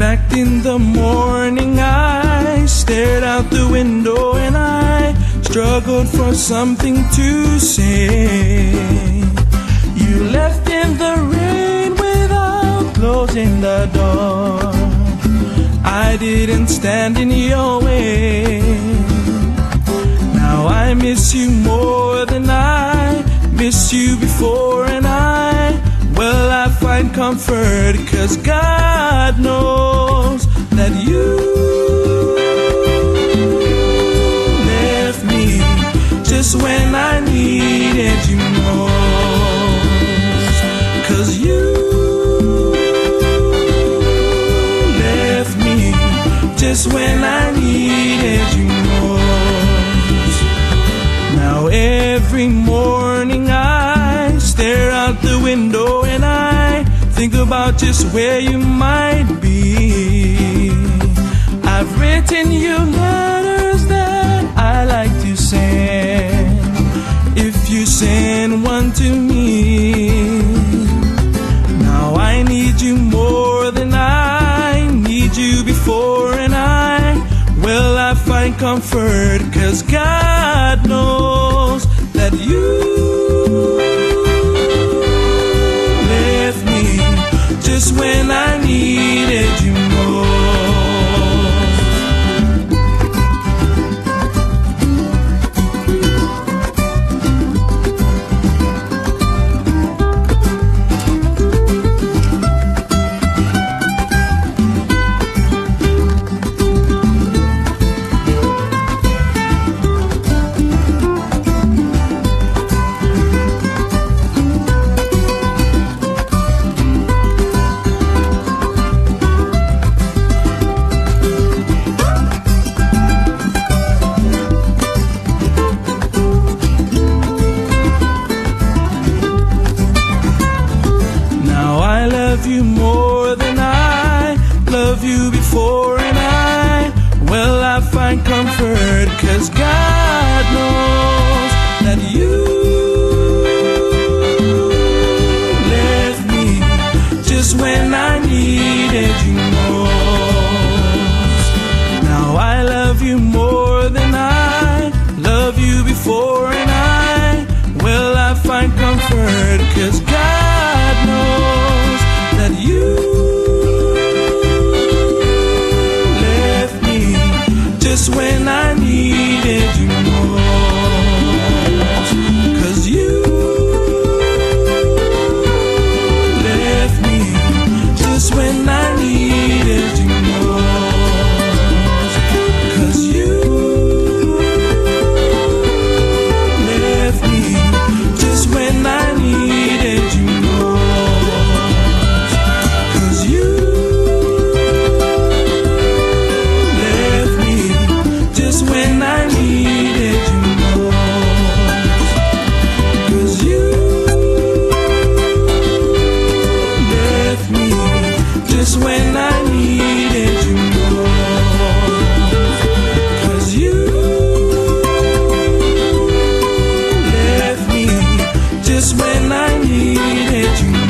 fact, in the morning I stared out the window and I struggled for something to say. You left in the rain without closing the door. I didn't stand in your way. Now I miss you more than I missed you before, and I find comfort 'cause God knows that you left me just when I needed you most. 'Cause you left me just when I needed you most. Now every morning I stare out the window and I think about just where you might be. I've written you letters that I like to send. If you send one to me, now I need you more than I need you before, and I find comfort 'cause God knows that you left me just when I needed you most. I love you more than I love you before, and I find comfort 'cause God knows that you left me just when I needed you most. Now I love you more than I love you before, and I find comfort 'cause God knows that you left me just when I needed you most. 'Cause you left me just when I needed you most. 'Cause you left me just when I needed you most. 'Cause you left me just when I needed you most. 'Cause you left me just when I needed you most. 'Cause you left me just when I needed you.